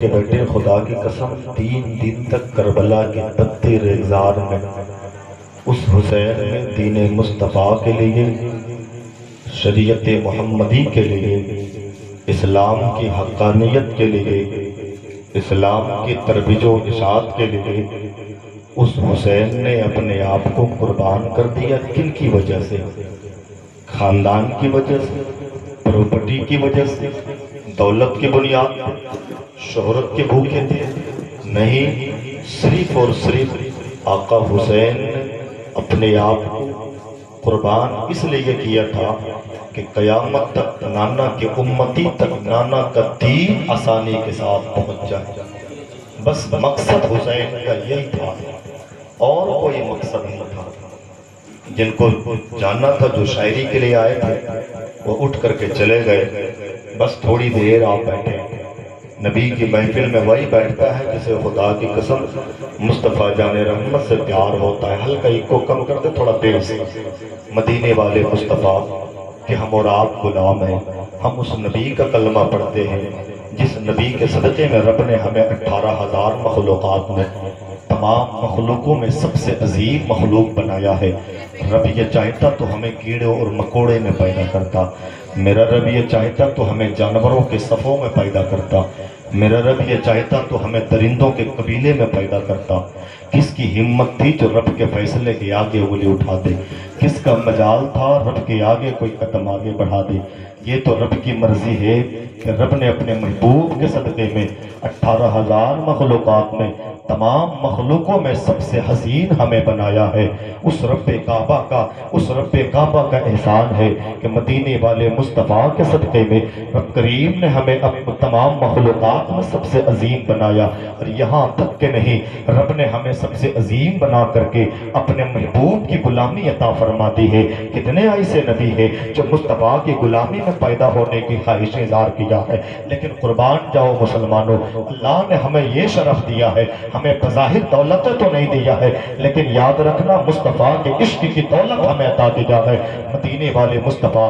کہ بیٹے خدا کی قسم 3 دن تک کربلا کے پتھر ریگزار میں اس حسین نے دین مصطفیٰ کے لیے، شریعت محمدی کے لیے، اسلام کی حقانیت کے لیے، اسلام کی ترویج و اشاعت کے لیے اس حسین نے اپنے آپ کو قربان کر دیا۔ کن کی وجہ سے؟ خاندان کی وجہ سے، پراپرٹی کی وجہ سے، دولت کی بنیاد، شہرت کے بھوکے تھے؟ نہیں، صرف اور صرف آقا حسین نے اپنے آپ کو قربان اس لیے کیا تھا کہ قیامت تک نانا کے امتی تک نانا کا دین آسانی کے ساتھ پہنچ جائے۔ بس مقصد حسین کا یہی تھا، اور کوئی مقصد نہیں تھا۔ جن کو جاننا تھا، جو شاعری کے لیے آئے تھے، وہ اٹھ کر کے چلے گئے۔ بس تھوڑی دیر آپ بیٹھے۔ نبی کی محفل میں وہی بیٹھتا ہے جسے خدا کی قسم مصطفیٰ جان رحمت سے پیار ہوتا ہے۔ ہلکا کو کم کر دے تھوڑا دیر سے۔ مدینے والے مصطفیٰ کہ ہم اور آپ غلام ہیں، ہم اس نبی کا کلمہ پڑھتے ہیں جس نبی کے صدقے میں رب نے ہمیں 18,000 مخلوقات میں تمام مخلوقوں میں سب سے عظیم مخلوق بنایا ہے۔ رب یہ چاہتا تو ہمیں کیڑے اور مکوڑے میں پیدا کرتا، میرا رب یہ چاہتا تو ہمیں جانوروں کے صفوں میں پیدا کرتا، میرا رب یہ چاہتا تو ہمیں درندوں کے قبیلے میں پیدا کرتا۔ کس کی ہمت تھی جو رب کے فیصلے کے آگے انگلی اٹھا دے؟ کس کا مجال تھا رب کے آگے کوئی قدم آگے بڑھا دے؟ یہ تو رب کی مرضی ہے کہ رب نے اپنے محبوب کے صدقے میں 18,000 مخلوقات میں تمام مخلوقوں میں سب سے حسین ہمیں بنایا ہے۔ اس رب کعبہ کا احسان ہے کہ مدینے والے مصطفیٰ کے صدقے میں رب کریم نے ہمیں تمام مخلوقات میں سب سے عظیم بنایا۔ اور یہاں تک کہ نہیں، رب نے ہمیں سب سے عظیم بنا کر کے اپنے محبوب کی غلامی عطا فرما دی ہے۔ کتنے ایسے نبی ہیں جو مصطفیٰ کی غلامی میں پیدا ہونے کی خواہش اظہار کیا ہے، لیکن قربان جاؤ مسلمانوں، اللہ نے ہمیں یہ شرف دیا ہے، ہمیں بظاہر دولت تو نہیں دیا ہے، لیکن یاد رکھنا مصطفیٰ کے عشق کی دولت ہمیں عطا کیا ہے۔ مدینے والے مصطفیٰ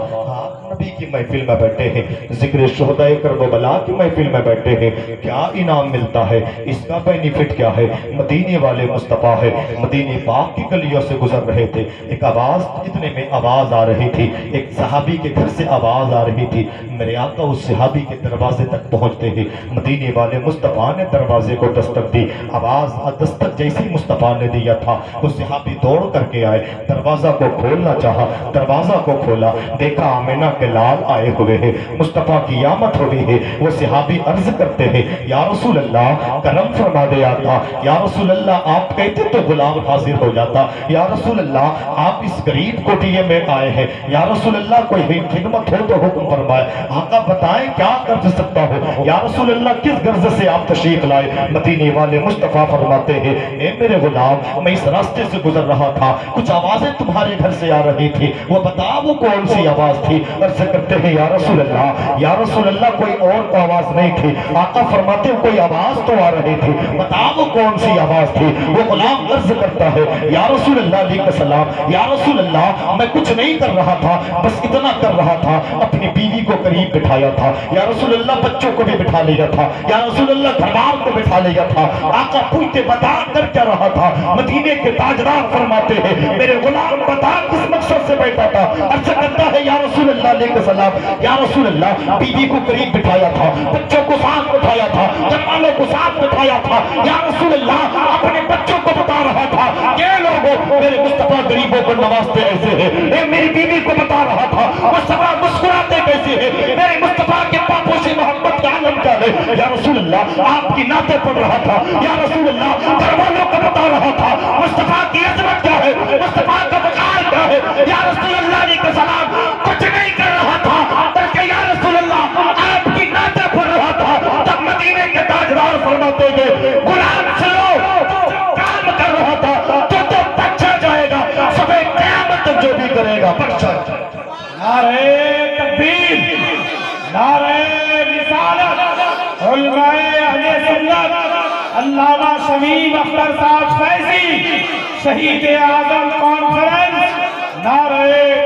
نبی کی محفل میں بیٹھے ہیں، ذکر شہدائے کربلا کی محفل میں بیٹھے ہیں، کیا انعام ملتا ہے؟ اس کا بینیفٹ کیا ہے؟ مدینے والے مصطفیٰ ہے، مدینے پاک کی گلیوں سے گزر رہے تھے، ایک آواز، اتنے میں آواز آ رہی تھی، ایک صحابی کے گھر سے آواز آ رہی تھی۔ میرے آقا اس صحابی کے دروازے تک پہنچتے ہیں، مدینے والے مصطفیٰ نے دروازے کو دستک دی۔ آواز دستک جیسی مصطفیٰ نے دیا تھا، وہ صحابی دوڑ کر کے آئے، دروازہ کو کھولنا چاہا، دروازہ کو کھولا، دیکھا آمینہ کے لال آئے ہوئے ہیں، مصطفیٰ کی آمد ہوئی ہے۔ وہ صحابی عرض کرتے ہیں، یا رسول اللہ کرم فرما دے آقا، یا رسول اللہ آپ کہتے تو غلام حاضر ہو جاتا، یا رسول اللہ آپ اس غریب کوٹھیے میں آئے ہیں، یا رسول اللہ کوئی خدمت ہو تو حکم فرمائے، آقا بتائیں کیا کر سکتا ہو، یا رسول اللہ کس غرض سے آپ تشریف لائے؟ مدینے والے مصطفیٰ فرماتے ہیں، اے میرے غلام میں اس راستے سے گزر رہا تھا، کچھ آوازیں تمہارے گھر سے آ رہی تھی، وہ بتا وہ کون سی آواز تھی؟ عرض کرتے ہیں یا رسول اللہ، یا رسول اللہ کوئی اور آواز نہیں تھی۔ آقا فرماتے ہیں کوئی آواز تو آ رہی تھی، بتا وہ کون سی آواز تھی؟ وہ غلام عرض کرتا ہے یا رسول اللہ علیہ السلام، یا رسول اللہ میں کچھ نہیں کر رہا تھا، بس اتنا کر رہا تھا اپنی بیوی کو قریب بٹھایا تھا، یا رسول اللہ بچوں کو بھی بٹھا لیا تھا، یا رسول اللہ گھردار کو بٹھا لیا تھا۔ آقا پوچھتے بتا کر کیا رہا تھا؟ مدینے کے تاجدار فرماتے ہیں میرے غلام بتا کس مقصد سے بیٹھا تھا؟ عرض کرتا ہے یا رسول اللہ علیہ السلام، یا رسول اللہ بیوی کو قریب بٹھایا تھا، بچوں کو ساتھ بٹھایا تھا، جوانوں کو ساتھ بٹھایا تھا، یا رسول اللہ اپنے بچوں کو بتا رہا تھا یہ لوگوں میرے مصطفیٰ غریبوں کو نوازتے ایسے ہیں، اے میری بیوی کو بتا رہا تھا وہ سبا مسکراتے کیسے ہیں، میرے مصطفیٰ کے پاپوشی محبت کا عالم کیا ہے؟ یا رسول اللہ آپ کی نعتیں پڑھ رہا تھا، یا رسول اللہ گھر والوں کو بتا رہا تھا مصطفیٰ کی عظمت کیا ہے، مصطفیٰ کا وقار کیا ہے، یا رسول اللہ علیہ السلام کچھ نہیں کر رہا تھا بلکہ یا رسول اللہ آپ کی نعتیں پڑھ رہا تھا۔ تب مدینے کے تاجدار فرماتے گئے غلام چلو کام کر رہا تھا تو بخشا جائے گا، صبح قیامت تک جو بھی کرے گا بخشا جائے گا۔ نعرہ تکبیر، نعرہ رسالت، علماء اہل سنت علامہ شمیم اختر صاحب فیضی شہید اعظم کانفرنس، نعرہ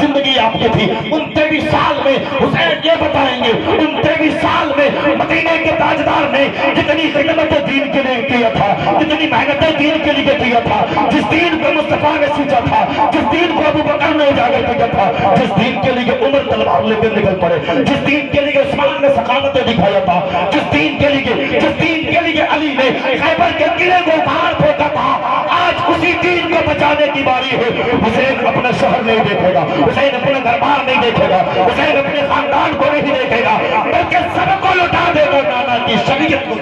زندگی آپ کی تھی. 29 سال میں حسین یہ بتائیں گے 29 سال میں مدینے کے تاجدار نے جتنی خدمت دین کے لیے کیا تھا, جتنی محنتیں دین کے لیے کیا تھا, جس دین کو مصطفیٰ نے سیچا تھا, جس دین کو ابو بکر نے اجاگر کیا تھا, جس دین کے لیے عمر تلوار لے کر نکل پڑے, جس دین کے لیے عثمان نے سخاوتیں دکھایا تھا, جس دین کے لیے علی نے خیبر کے قلعے کو باہر پھینکا تھا, آج اسی دین کو بچانے کی باری ہے. حسین اپنا شہر نہیں دیکھے گا, حسین اپنا دربار نہیں دیکھے گا, حسین اپنے خاندان کو نہیں دیکھے گا, بلکہ سب کو لوٹا دے گا. نانا کی شریعت کو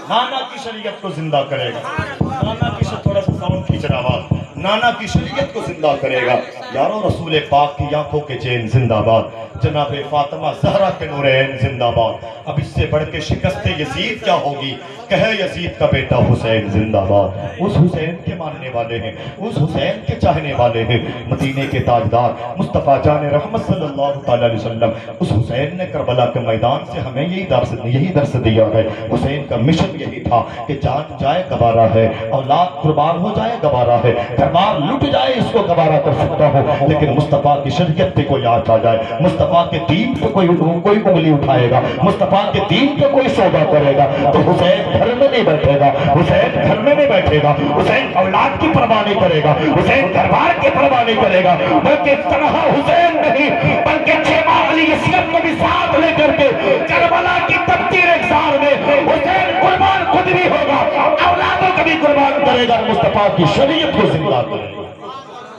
نانا کی شریعت کو زندہ کرے گا. نانا کی تھوڑا سا ساؤنڈ کھینچنا آواز. نانا کی شریعت کو زندہ کرے گا. یارو رسول پاک کی آنکھوں کے چین زندہ باد, جناب فاطمہ زہرا کے نورین زندہ باد. اب اس سے بڑھ کے شکست یزید کیا ہوگی؟ کہے یزید کا بیٹا حسین زندہ باد. اس حسین کے ماننے والے ہیں, اس حسین کے چاہنے والے ہیں. مدینے کے تاجدار مصطفیٰ جان رحمت صلی اللہ تعالی علیہ وسلم, اس حسین نے کربلا کے میدان سے ہمیں یہی درس دیا ہے. حسین کا مشن یہی تھا کہ جان جائے گوارا ہے, اولاد قربان ہو جائے گوارا ہے, دربار لٹ جائے اس کو گوارا کر سکتا ہو, لیکن مصطفیٰ کی شریعت پہ کوئی آنچ آ جائے, مصطفیٰ کے دین پہ کوئی انگلی اٹھائے گا, مصطفیٰ کے دین پہ کوئی سودا کرے گا, تو حسین گھر میں نہیں بیٹھے گا, حسین گھر میں نہیں بیٹھے گا, حسین اولاد کی پرواہ نہیں کرے گا, حسین دربار کی پرواہ نہیں کرے گا, بلکہ تنہا حسین نہیں بلکہ چیما علی اسلم کو بھی ساتھ لے کر کے کربلا کی تبتیر اگزار میں حسین قربان خود بھی ہوگا, اولادوں کو بھی قربان کرے گا. مصطفیٰ کی شریعت کو زندہ کرے گا,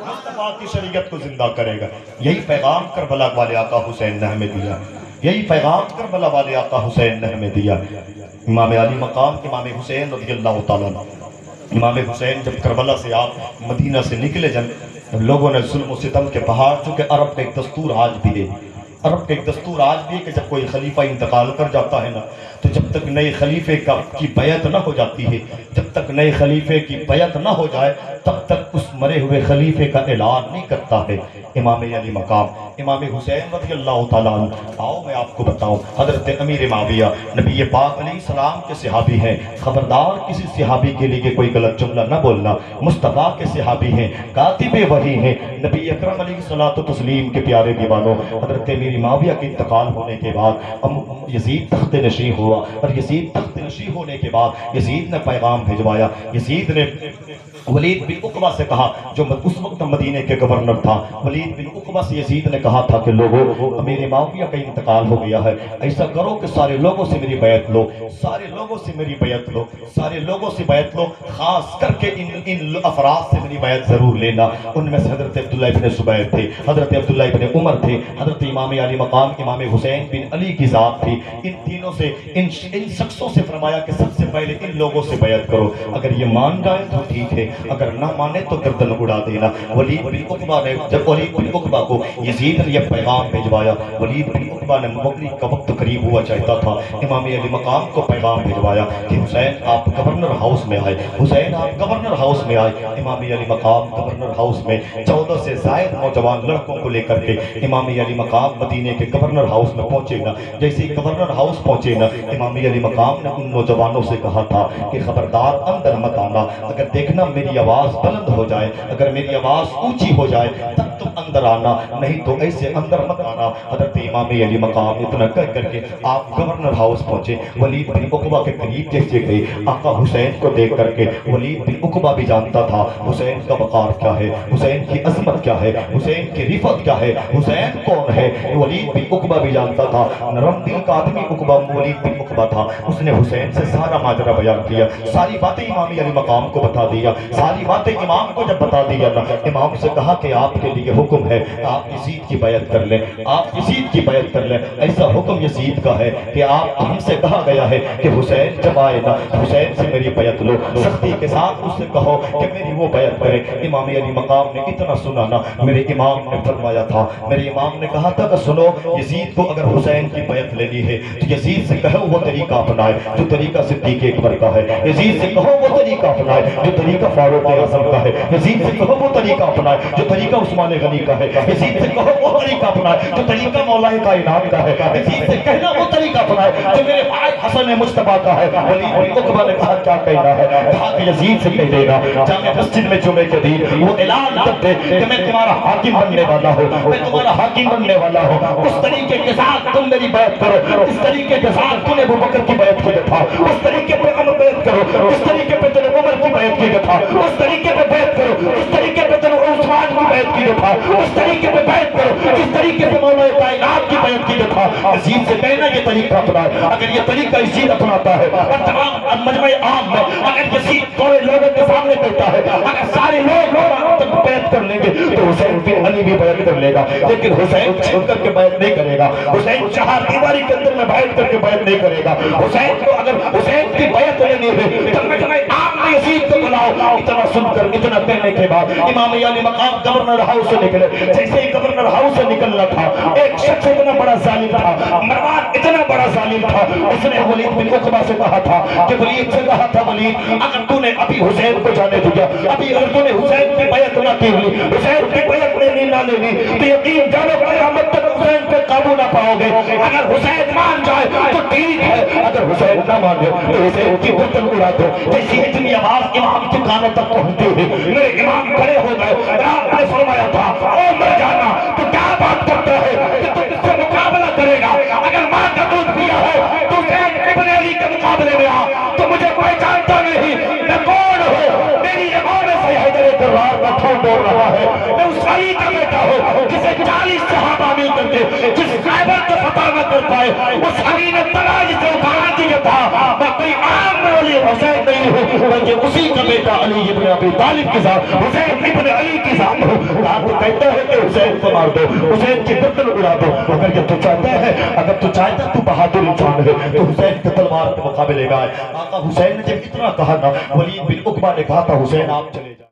مصطفیٰ کی شریعت کو زندہ کرے گا. یہی پیغام کربلا والے آقا حسین نے ہمیں دیا, یہی پیغام کربلا والے آقا حسین نے ہمیں دیا. امام علی مقام امام حسین رضی اللہ تعالیٰ عنہ, امام حسین جب کربلا سے آپ مدینہ سے نکلے, جب لوگوں نے ظلم و ستم کے پہاڑ, چونکہ عرب کا ایک دستور آج بھی ہے, عرب کا ایک دستور آج بھی ہے کہ جب کوئی خلیفہ انتقال کر جاتا ہے نا, تو جب تک نئے خلیفے کی بیعت نہ ہو جاتی ہے, جب تک نئے خلیفے کی بیعت نہ ہو جائے, تب تک اس مرے ہوئے خلیفے کا اعلان نہیں کرتا ہے امام علی مقام امام حسین رضی اللہ تعالیٰ عنہ. آؤ میں آپ کو بتاؤں, حضرت امیر معاویہ نبی پاک علیہ السلام کے صحابی ہیں. خبردار کسی صحابی کے لیے کوئی غلط جملہ نہ بولنا. مصطفیٰ کے صحابی ہیں, کاتب وحی ہیں, نبی اکرم علیہ الصلوۃ والتسلیم کے پیارے دیوانوں. حضرت امیر معاویہ کے انتقال ہونے کے بعد یزید تخت نشین ہوا, اور یزید تخت نشین ہونے کے بعد یزید نے پیغام بھجوایا. یزید نے ولید بن عقبہ سے کہا, جو اس وقت مدینے کے گورنر تھا, ولید بن عقبہ سے یزید نے کہا تھا کہ لوگوں امیر معاویہ کا انتقال ہو گیا ہے, ایسا کرو کہ سارے لوگوں سے میری بیعت لو, سارے لوگوں سے میری بیعت لو, سارے لوگوں سے بیعت لو, خاص کر کے ان افراد سے میری بیعت ضرور لینا. ان میں سے حضرت عبداللہ ابن زبیر تھے, حضرت عبداللہ ابن عمر تھے, حضرت امام علی مقام امام حسین بن علی کی ذات تھی. ان تینوں سے ان شخصوں سے فرمایا کہ سب سے پہلے ان لوگوں سے بیعت کرو, اگر یہ مان جائے تو ٹھیک ہے, اگر نہ مانے تو گردن اڑا دینا. ولید بن عقبہ نے, جب ولید بن عقبہ کو یزید نے یہ پیغام بھجوایا, ولید بن عقبہ نے مغرب کا وقت قریب ہوا چاہتا تھا, امام علی مقام کو پیغام بھجوایا کہ حسین آپ گورنر ہاؤس میں آئے, حسین آپ گورنر ہاؤس میں آئے. امام علی مقام گورنر ہاؤس میں 14 سے زائد نوجوان لڑکوں کو لے کر کے امام علی مقام مدینے کے گورنر ہاؤس میں پہنچے نا. جیسے ہی گورنر ہاؤس پہنچے نا, امام علی مقام نے ان نوجوانوں سے کہا تھا کہ خبردار اندر مت آنا, اگر دیکھنا میری آواز بلند ہو جائے, اگر میری آواز اونچی ہو جائے تب تم اندر آنا, نہیں تو ایسے اندر مت آنا. حضرت امام علی مقام اتنا کہہ کر کے آپ گورنر ہاؤس پہنچے. ولید بن عقبہ کے قریب جیسے گئے, آقا حسین کو دیکھ کر کے ولید بن عقبہ بھی جانتا تھا حسین کا وقار کیا ہے, حسین کی عظمت کیا ہے, حسین کی رفعت کیا ہے, حسین کون ہے. ولید بن عقبہ بھی جانتا تھا, نرم دل کا آدمی عقبہ ولید بن عقبہ تھا. اس نے حسین سے سارا ماجرا بیان کیا, ساری باتیں امام علی مقام کو بتا دیا. ساری باتیں امام کو جب بتا دیا نا, امام سے کہا کہ آپ کے لیے حکم ہے آپ یزید کی بیعت کر لیں, آپ یزید کی بیعت کر لیں. ایسا حکم یزید کا ہے کہ آپ ہم سے کہا گیا ہے کہ حسین جب آئے نا, حسین سے میری بیعت لو, سختی کے ساتھ اس سے کہو کہ میری وہ بیعت کرے. امام علی مقام نے اتنا سنا نا, میرے امام نے فرمایا تھا, میرے امام نے کہا تھا کہ سنو, یزید کو اگر حسین کی بیعت لینی ہے تو یزید سے کہو وہ طریقہ اپنائے جو طریقہ صدیق اکبر کا ہے, یزید سے کہو وہ طریقہ اپنائے جو طریقہ فاروق اعظم کا ہے, یزید سے کہو وہ طریقہ اپنائے جو طریقہ عثمان غنی کا ہے، یزید سے کہو وہ طریقہ اپنائے جو طریقہ مولا کائنات کا ہے، یزید سے کہنا وہ طریقہ اپنائے جو میرے بھائی حسن مصطفیٰ کا ہے۔ ولید بن عقبہ نے کہا کیا کہنا ہے؟ کہا کہ یزید سے کہہ دینا جامع مسجد میں جمعے کے دن وہ اعلان کر دے کہ میں تمہارا حاکم بننے والا ہوں، میں تمہارا حاکم بننے والا ہوں، اس طریقے کے ساتھ تم میری بیعت کرو، اس طریقے کے ساتھ تم نے ابو بکر کی بیعت کی تھا، اس طریقے پہ عمر بیعت کرو، اس طریقے پہ تم نے عمر کی بیعت کی تھا، اس طریقے پہ بیعت کرو، اس طریقے پہ تم نے عثمان کی بیعت کی تھا، اس طریقے پہ بیعت کرو، اس طریقے پہ مولا کائنات کی بیعت کی تھا۔ یزید سے کہنا یہ طریقہ اپنائے۔ اگر یہ طریقہ یزید اپناتا ہے اور تمام مجمع عام میں اگر یزید تھوڑے لوگوں کے سامنے کہتا ہے، اگر سارے لوگ بیعت کر لیں گے تو حسین بن علی بھی بیعت کر لے گا، لیکن حسین چھپ کر کے بیعت نہیں کرے گا، حسین چہار دیواری کے اندر میں بیعت کر کے بیعت نہیں کرے گا۔ حسین کو اگر حسین کی بیعت لینی ہے تو مجمع عام میں یزید کو بلاؤ۔ اتنا سن کر اتنا کہنے کے بعد امام علی مقام گورنر ہاؤس سے نکلے۔ جیسے ہی گورنر ہاؤس سے نکلنا تھا، ایک شخص اتنا بڑا ظالم تھا، مروان اتنا بڑا ظالم تھا، اس نے ولید بن عقبہ سے کہا تھا کہ ولید سے کہا تھا ولید اگر تو نے ابھی حسین کو جانے دیا، ابھی اگر تو نے حسین کی بیعت نہ کی ہوئی، حسین کی بیعت لینی نہ لینی تو یقین جانو قیامت تک حسین پہ قابو نہ پاؤ گے۔ اگر حسین مان جائے تو ٹھیک ہے، اگر حسین نہ مانے تو حسین کی گردن اڑا دو۔ جیسی اتنی آواز امام کے کانوں تک پہنچتی ہے، میرے امام کھڑے ہو گئے۔ آپ نے فرمایا تھا او مر جانا تو کیا بات کرتا ہے کہ تم اس سے مقابلہ کرے گا؟ اگر ماں کا دودھ پیا ہے تو حسین ابن علی کے مقابلے میں آ، تو مجھے پہچانتا نہیں میں کون ہوں؟ میری امام سے حیدر کرار کا کھول بول رہا ہے، میں اس علی کا بیٹا ہوں جسے 40 صحابہ مل کر کے جس خیبر کو فتح نہ کر پائے، اس علی نے تلاش سے اٹھا دیا تھا۔ میں کوئی عام علی حسین نہیں ہوں بلکہ اسی کا بیٹا علی ابن ابی طالب کے ساتھ حسین ابن علی کے ساتھ ہوں۔ آپ تو کہتا ہے کہ حسین کو مار دو، حسین کی گردن اڑا دو، اگر یہ تو چاہتا ہے، اگر تو چاہتا تو بہادر انسان ہے تو حسین کے تلوار کے مقابلے میں آئے۔ آقا حسین نے جب اتنا کہا نا، ولید بن عقبہ نے کہا تھا حسین آپ چلے